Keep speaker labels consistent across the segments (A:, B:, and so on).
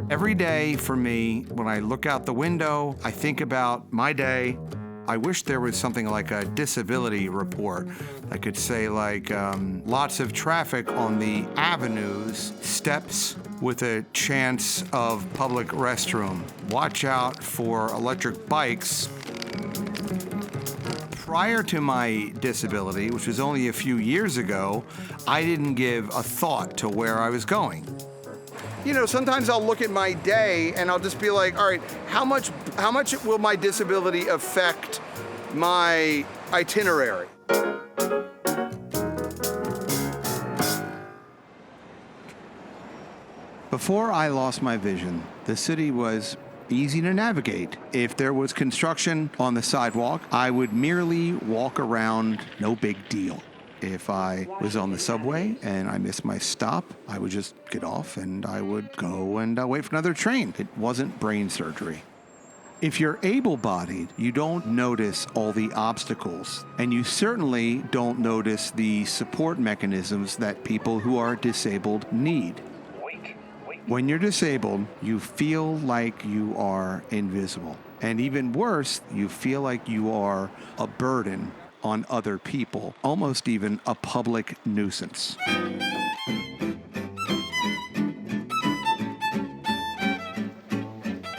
A: Every day for me, when I look out the window, I think about my day. I wish there was something like a disability report. I could say like lots of traffic on the avenues, steps with a chance of public restroom. Watch out for electric bikes. Prior to my disability, which was only a few years ago, I didn't give a thought to where I was going. You know, sometimes I'll look at my day and I'll just be like, all right, how much will my disability affect my itinerary? Before I lost my vision, the city was easy to navigate. If there was construction on the sidewalk, I would merely walk around, no big deal. If I was on the subway and I missed my stop, I would just get off and I would go and wait for another train. It wasn't brain surgery. If you're able-bodied, you don't notice all the obstacles, and you certainly don't notice the support mechanisms that people who are disabled need. When you're disabled, you feel like you are invisible. And even worse, you feel like you are a burden on other people, almost even a public nuisance.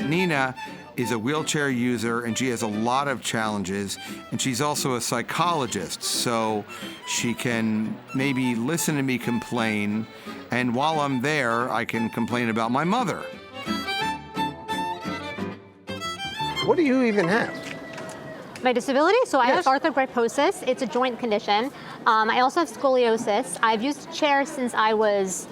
A: Nina is a wheelchair user and she has a lot of challenges, and she's also a psychologist, so she can maybe listen to me complain, and while I'm there, I can complain about my mother. What do you even have?
B: My disability? So I
A: Yes.
B: have arthrogryposis. It's a joint condition. I also have scoliosis. I've used chairs since I was,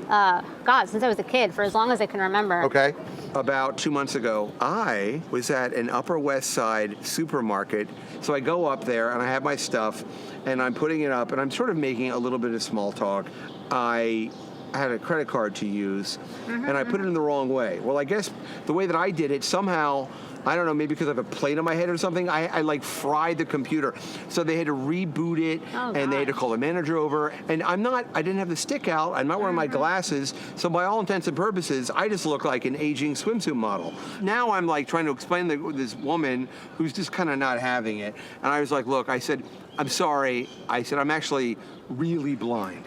B: since I was a kid, for as long as I can remember.
A: Okay. About 2 months ago, I was at an Upper West Side supermarket. So I go up there and I have my stuff and I'm putting it up and I'm sort of making a little bit of small talk. I had a credit card to use and I put it in the wrong way. Well, I guess the way that I did it, somehow, I don't know, maybe because I have a plate on my head or something, I like fried the computer. So they had to reboot it and they had to call the manager over. And I didn't have the stick out, I'm not wearing my glasses, so by all intents and purposes, I just look like an aging swimsuit model. Now I'm like trying to explain to this woman who's just kind of not having it. And I was like, look, I said, I'm sorry. I said, I'm actually really blind.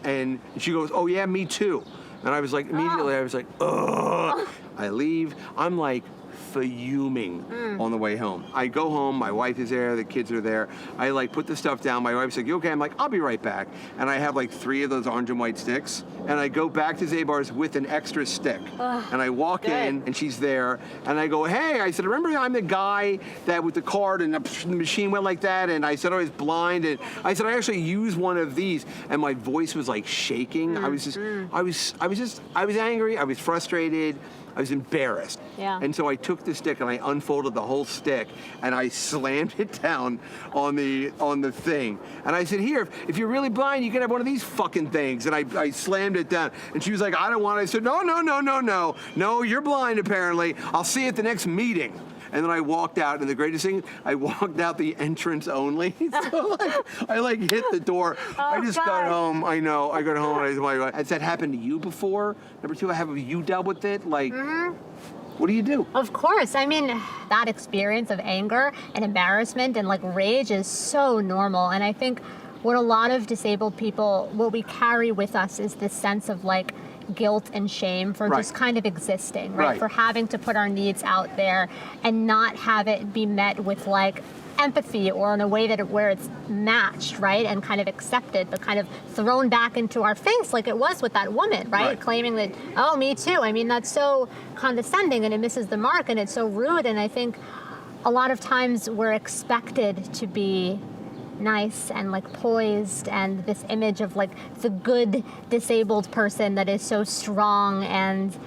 A: And she goes, oh yeah, me too. And I was like, immediately, I was like, ugh. I leave, I'm like, fuming on the way home. I go home, my wife is there, the kids are there. I like put the stuff down. My wife's like, you okay? I'm like, I'll be right back. And I have like 3 of those orange and white sticks. And I go back to Zabar's with an extra stick. And I walk in and she's there. And I go, hey, I said, remember I'm the guy that with the card and the machine went like that. And I said I was blind. And I said, I actually use one of these. And my voice was like shaking. I was angry. I was frustrated. I was embarrassed.
B: Yeah.
A: And so I took the stick and I unfolded the whole stick and I slammed it down on the thing. And I said, here, if you're really blind, you can have one of these fucking things. And I slammed it down. And she was like, I don't want it. I said, no. No, you're blind apparently. I'll see you at the next meeting. And then I walked out, and the greatest thing, I walked out the entrance only. So I hit the door. I just got home. I know. I got home and I said, has that happened to you before? Number 2, have you dealt with it? What do you do?
B: Of course. I mean, that experience of anger and embarrassment and rage is so normal. And I think what a lot of disabled people, what we carry with us is this sense of guilt and shame for just kind of existing, right? For having to put our needs out there and not have it be met with empathy or in a way where it's matched, right? And kind of accepted, but kind of thrown back into our face like it was with that woman, right? Claiming that, oh, me too. I mean, that's so condescending and it misses the mark and it's so rude. And I think a lot of times we're expected to be nice and poised, and this image of the good disabled person that is so strong and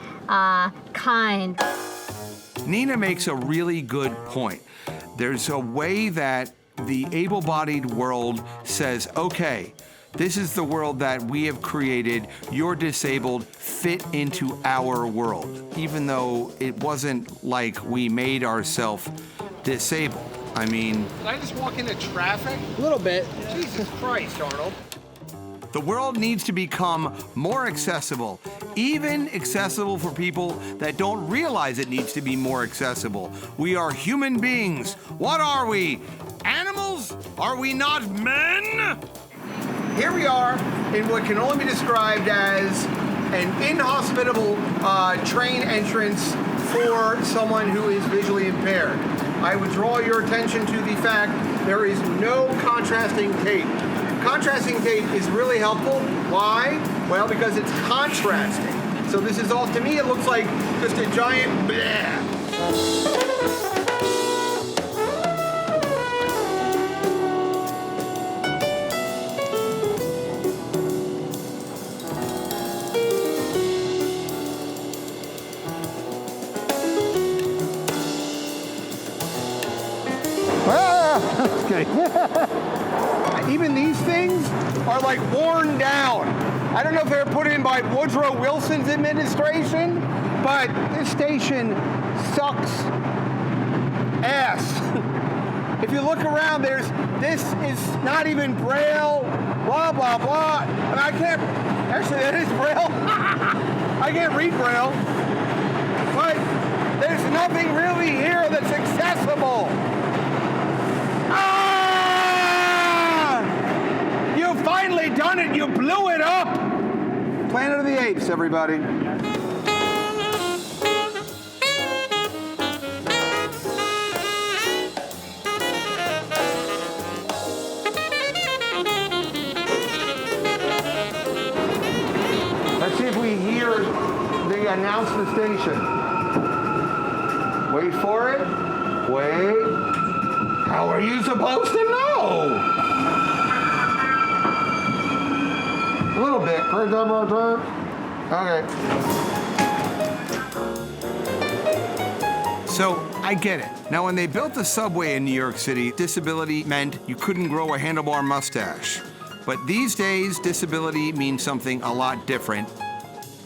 B: kind.
A: Nina makes a really good point. There's a way that the able-bodied world says, okay, this is the world that we have created. You're disabled, fit into our world, even though it wasn't like we made ourselves disabled. I mean...
C: Did I just walk into traffic?
D: A little bit.
C: Jesus Christ, Arnold.
A: The world needs to become more accessible, even accessible for people that don't realize it needs to be more accessible. We are human beings. What are we? Animals? Are we not men? Here we are in what can only be described as an inhospitable train entrance for someone who is visually impaired. I would draw your attention to the fact there is no contrasting tape. Contrasting tape is really helpful. Why? Well, because it's contrasting. So this is all, to me, it looks like just a giant bleh. Even these things are like worn down. I don't know if they were put in by Woodrow Wilson's administration, but this station sucks ass. If you look around, this is not even Braille, blah, blah, blah. And I can't, actually that is Braille. I can't read Braille. But there's nothing really here that's accessible. You finally done it. You blew it up. Planet of the Apes, everybody. Let's see if we hear the announce the station. Wait for it. Wait. How are you supposed to know? A little bit. Okay. So, I get it. Now, when they built the subway in New York City, disability meant you couldn't grow a handlebar mustache. But these days, disability means something a lot different.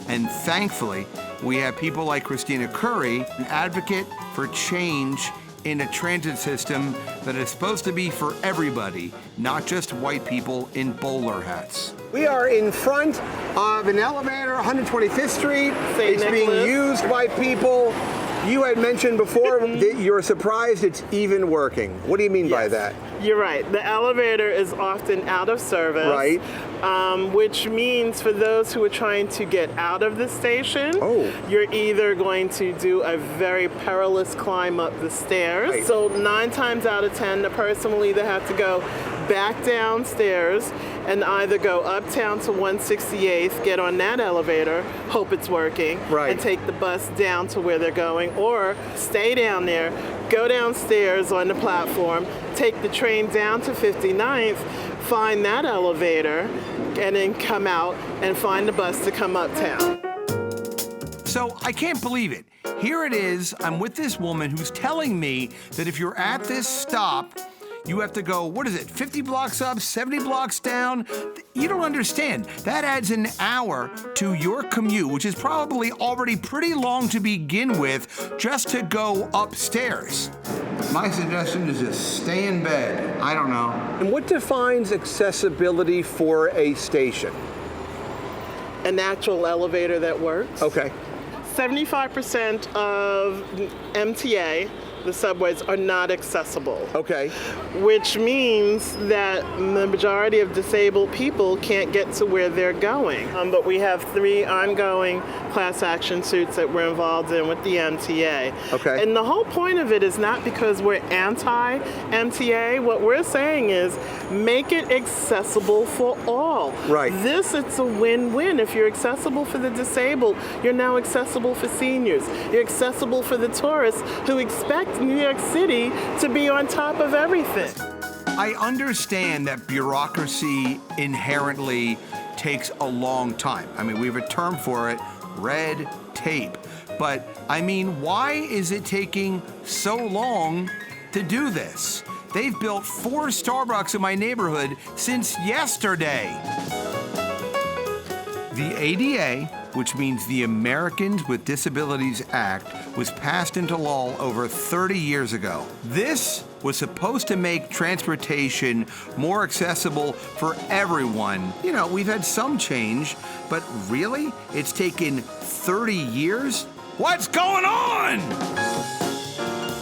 A: And thankfully, we have people like Christina Curry, an advocate for change in a transit system that is supposed to be for everybody, not just white people in bowler hats. We are in front of an elevator, 125th Street. It's being used by people. You had mentioned before that you're surprised it's even working. What do you mean by that?
D: You're right. The elevator is often out of service.
A: Right.
D: Which means for those who are trying to get out of the station, you're either going to do a very perilous climb up the stairs. Right. So 9 times out of 10, the person will either have to go back downstairs and either go uptown to 168th, get on that elevator, hope it's working, and take the bus down to where they're going, or stay down there, go downstairs on the platform, take the train down to 59th, find that elevator, and then come out and find the bus to come uptown.
A: So I can't believe it. Here it is, I'm with this woman who's telling me that if you're at this stop, you have to go, 50 blocks up, 70 blocks down? You don't understand. That adds an hour to your commute, which is probably already pretty long to begin with, just to go upstairs. My suggestion is just stay in bed. I don't know. And what defines accessibility for a station?
D: An actual elevator that works.
A: Okay.
D: 75% of MTA, the subways, are not accessible.
A: Okay.
D: Which means that the majority of disabled people can't get to where they're going. But we have 3 ongoing class action suits that we're involved in with the MTA.
A: Okay.
D: And the whole point of it is not because we're anti-MTA. What we're saying is make it accessible for all.
A: Right.
D: It's a win-win. If you're accessible for the disabled, you're now accessible for seniors. You're accessible for the tourists who expect New York City to be on top of everything.
A: I understand that bureaucracy inherently takes a long time. I mean, we have a term for it, red tape. But, I mean, why is it taking so long to do this? They've built 4 Starbucks in my neighborhood since yesterday. The ADA which means the Americans with Disabilities Act was passed into law over 30 years ago. This was supposed to make transportation more accessible for everyone. You know, we've had some change, but really? It's taken 30 years? What's going on?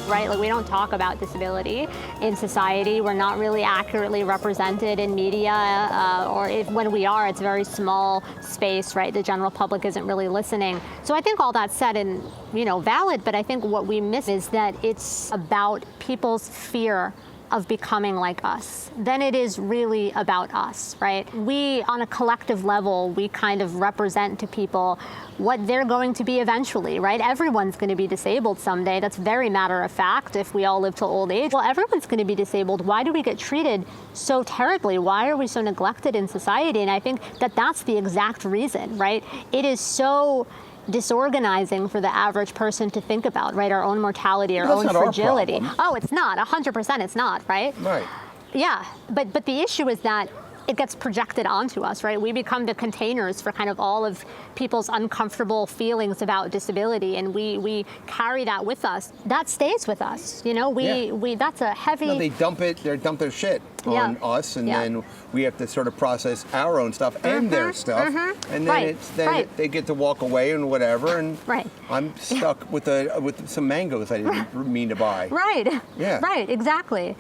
B: Right, like we don't talk about disability in society. We're not really accurately represented in media, or when we are, it's a very small space, right? The general public isn't really listening. So I think all that said and, valid, but I think what we miss is that it's about people's fear of becoming like us. Then it is really about us, right? We, on a collective level, we kind of represent to people what they're going to be eventually, right? Everyone's going to be disabled someday. That's very matter of fact if we all live to old age. Well, everyone's going to be disabled. Why do we get treated so terribly? Why are we so neglected in society? And I think that that's the exact reason, right? It is so disorganizing for the average person to think about, right? Our own mortality, our own fragility. Oh, it's not. 100% it's not, right?
A: Right.
B: Yeah, but the issue is that it gets projected onto us, right? We become the containers for kind of all of people's uncomfortable feelings about disability, and we carry that with us. That stays with us, we that's a heavy...
A: No, they dump their shit on us, and then we have to sort of process our own stuff and their stuff, and then they get to walk away and whatever, and I'm stuck with some mangoes I didn't mean to buy.
B: Right.
A: Yeah.
B: Right. Exactly.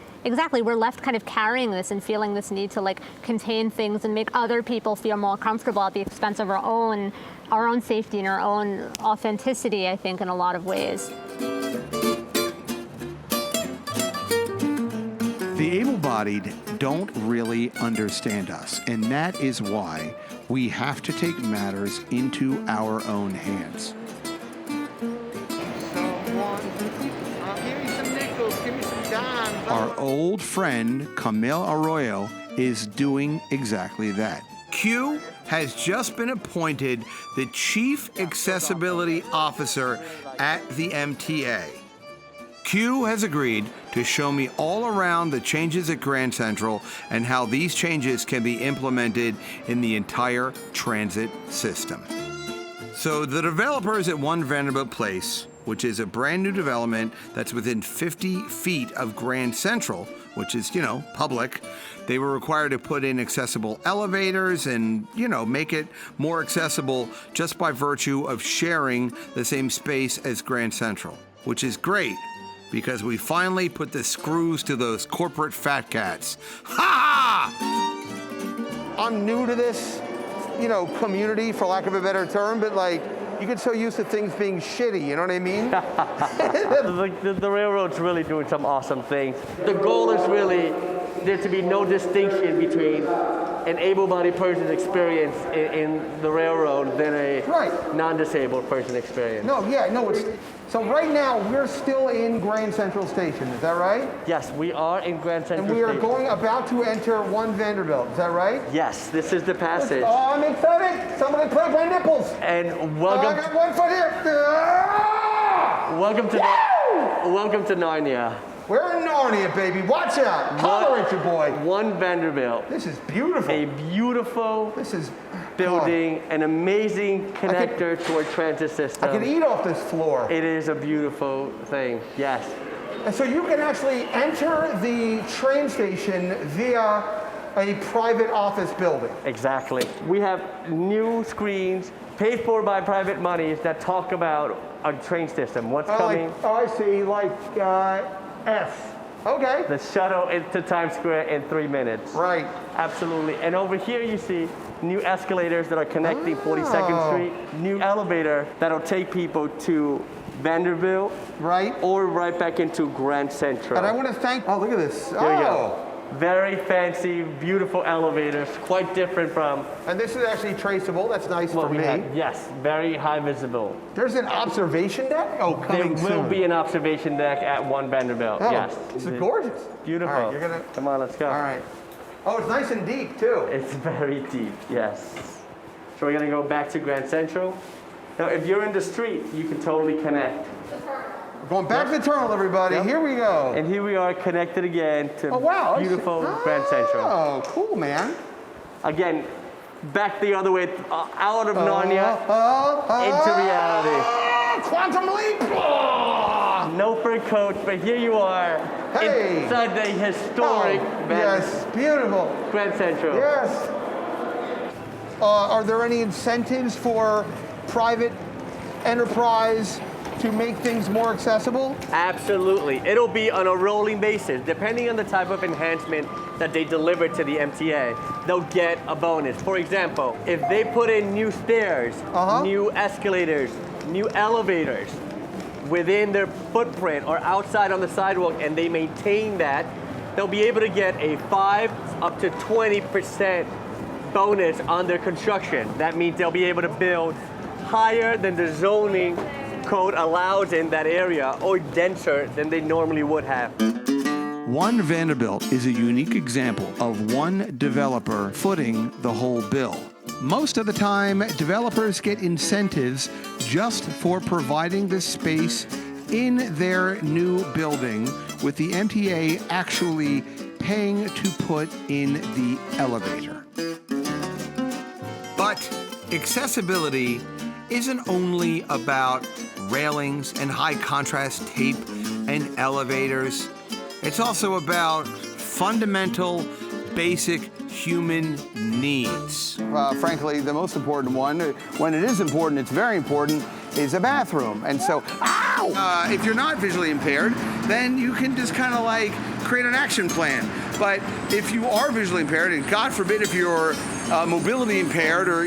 B: We're left kind of carrying this and feeling this need to contain things and make other people feel more comfortable at the expense of our own safety and our own authenticity, I think, in a lot of ways.
A: The able-bodied don't really understand us, and that is why we have to take matters into our own hands.
C: Give me some nickels, give me some dimes.
A: Our old friend, Quemuel Arroyo, is doing exactly that. Q has just been appointed the Chief Accessibility Officer at the MTA. Q has agreed to show me all around the changes at Grand Central and how these changes can be implemented in the entire transit system. So the developers at One Vanderbilt Place, which is a brand new development that's within 50 feet of Grand Central, which is, public, they were required to put in accessible elevators and, make it more accessible just by virtue of sharing the same space as Grand Central, which is great because we finally put the screws to those corporate fat cats. Ha ha! I'm new to this, community, for lack of a better term, but you get so used to things being shitty, you know what I mean?
E: The railroad's really doing some awesome things. The goal is really there to be no distinction between an able-bodied person's experience in the railroad than a non-disabled person experience.
A: So right now, we're still in Grand Central Station, is that right?
E: Yes, we are in Grand Central
A: And we are
E: Station.
A: about to enter One Vanderbilt, is that right?
E: Yes, this is the passage.
A: Oh, I'm excited! Somebody play my nipples!
E: And
A: I got one foot here! Ah!
E: Welcome to Narnia.
A: We're in Narnia, baby. Watch out! Tolerate your boy.
E: One Vanderbilt.
A: This is beautiful.
E: A beautiful building, an amazing connector to our transit system.
A: I can eat off this floor.
E: It is a beautiful thing, yes.
A: And so you can actually enter the train station via a private office building.
E: Exactly. We have new screens paid for by private monies that talk about our train system, what's coming.
A: I see, F. Okay.
E: The shuttle into Times Square in 3 minutes.
A: Right.
E: Absolutely. And over here you see new escalators that are connecting 42nd Street, new elevator that'll take people to Vanderbilt.
A: Right.
E: Or right back into Grand Central.
A: And I want to thank, look at this.
E: There you go. Very fancy, beautiful elevators, quite different from...
A: And this is actually traceable. That's nice for me.
E: Yes, very high visible.
A: There's an observation deck? Oh, coming soon.
E: There will be an observation deck at One Vanderbilt, yes.
A: This is gorgeous.
E: Beautiful.
A: All right, you're gonna...
E: Come on, let's go.
A: All right. Oh, it's nice and deep, too.
E: It's very deep, yes. So we're going to go back to Grand Central. Now, if you're in the street, you can totally connect.
A: We're going back to the terminal, everybody.
E: Yep.
A: Here we go.
E: And here we are connected again to beautiful Grand Central.
A: Oh, cool, man.
E: Again, back the other way, out of Narnia into reality.
A: Quantum leap!
E: No fur coat, but here you are
A: Hey!
E: inside the historic
A: Yes, beautiful.
E: Grand Central.
A: Yes. Are there any incentives for private enterprise to make things more accessible?
E: Absolutely. It'll be on a rolling basis. Depending on the type of enhancement that they deliver to the MTA, they'll get a bonus. For example, if they put in new stairs, new escalators, new elevators within their footprint or outside on the sidewalk, and they maintain that, they'll be able to get a 5 up to 20% bonus on their construction. That means they'll be able to build higher than the zoning code allows in that area or denser than they normally would have.
A: One Vanderbilt is a unique example of one developer footing the whole bill. Most of the time, developers get incentives just for providing the space in their new building, with the MTA actually paying to put in the elevator. But accessibility isn't only about railings and high contrast tape and elevators. It's also about fundamental, basic human needs. Frankly, the most important one, when it is important, it's very important, is a bathroom. And so, if you're not visually impaired, then you can just kind of like create an action plan. But if you are visually impaired, and God forbid if you're mobility impaired, or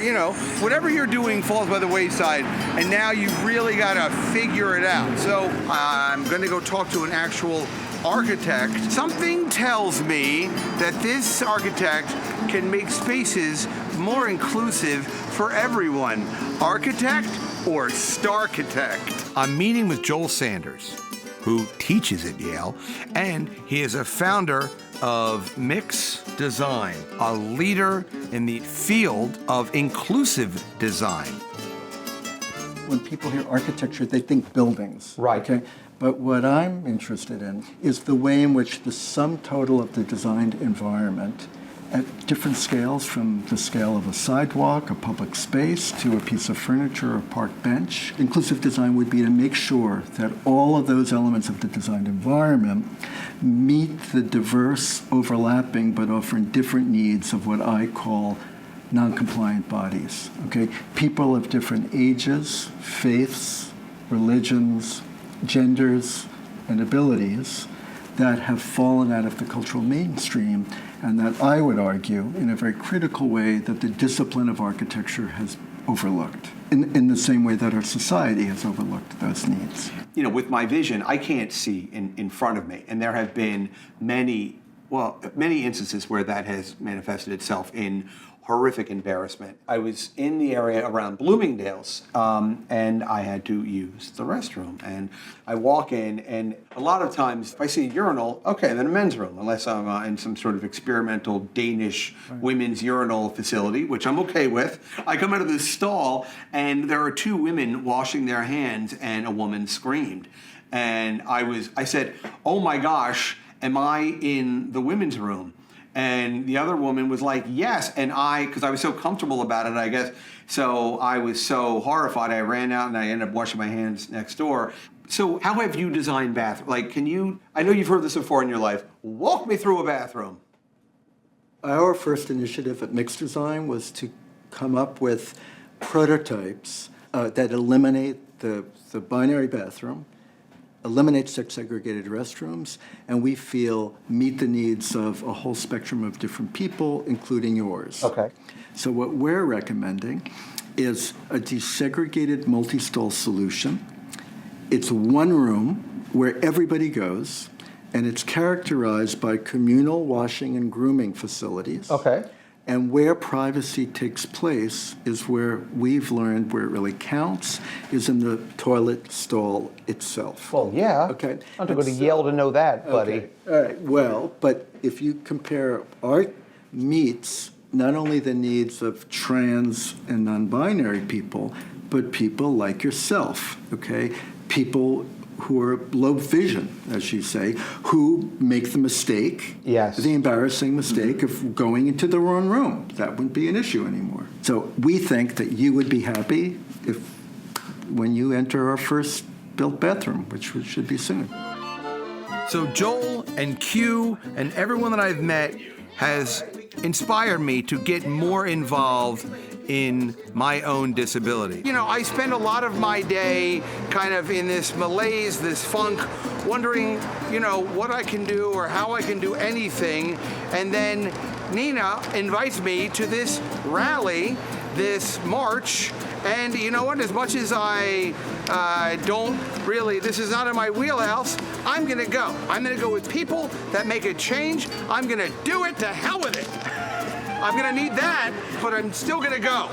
A: whatever you're doing falls by the wayside, and now you've really got to figure it out. So I'm going to go talk to an actual architect. Something tells me that this architect can make spaces more inclusive for everyone. Architect or starchitect? I'm meeting with Joel Sanders, who teaches at Yale, and he is a founder of Mix Design, a leader in the field of inclusive design.
F: When people hear architecture, they think buildings.
A: Right.
F: Okay? But what I'm interested in is the way in which the sum total of the designed environment at different scales, from the scale of a sidewalk, a public space, to a piece of furniture or a park bench. Inclusive design would be to make sure that all of those elements of the designed environment meet the diverse, overlapping, but often different needs of what I call non-compliant bodies. Okay? People of different ages, faiths, religions, genders, and abilities that have fallen out of the cultural mainstream, and that I would argue, in a very critical way, that the discipline of architecture has overlooked, in the same way that our society has overlooked those needs.
A: With my vision, I can't see in front of me, and there have been many instances where that has manifested itself in horrific embarrassment. I was in the area around Bloomingdale's, and I had to use the restroom. And I walk in, and a lot of times, if I see a urinal, okay, then a men's room, unless I'm in some sort of experimental Danish women's urinal facility, which I'm okay with. I come out of this stall, and there are two women washing their hands, and a woman screamed. And I said, oh my gosh, am I in the women's room? And the other woman was like, yes. And because I was so comfortable about it, I guess, so I was so horrified, I ran out and I ended up washing my hands next door. So how have you designed bathrooms? Like, I know you've heard this before in your life, walk me through a bathroom.
F: Our first initiative at Mixed Design was to come up with prototypes that eliminate the binary bathroom, eliminate sex-segregated restrooms, and we feel meet the needs of a whole spectrum of different people, including yours.
A: Okay.
F: So what we're recommending is a desegregated multi-stall solution. It's one room where everybody goes, and it's characterized by communal washing and grooming facilities.
A: Okay.
F: And where privacy takes place is where we've learned where it really counts is in the toilet stall itself.
A: Well, yeah.
F: Okay.
A: I have to go to Yale to know that, buddy.
F: Okay. All right. Well, but if you compare art meets not only the needs of trans and non-binary people, but people like yourself, okay? People who are low vision, as you say, who make the mistake,
A: Yes.
F: the embarrassing mistake of going into the wrong room. That wouldn't be an issue anymore. So we think that you would be happy when you enter our first built bathroom, which should be soon.
A: So Joel and Q and everyone that I've met has inspired me to get more involved in my own disability. You know, I spend a lot of my day kind of in this malaise, this funk, wondering, you know, what I can do or how I can do anything. And then Nina invites me to this rally, this march. And you know what, as much as I don't really, this is not in my wheelhouse, I'm gonna go. I'm gonna go with people that make a change. I'm gonna do it, to hell with it. I'm gonna need that, but I'm still gonna go.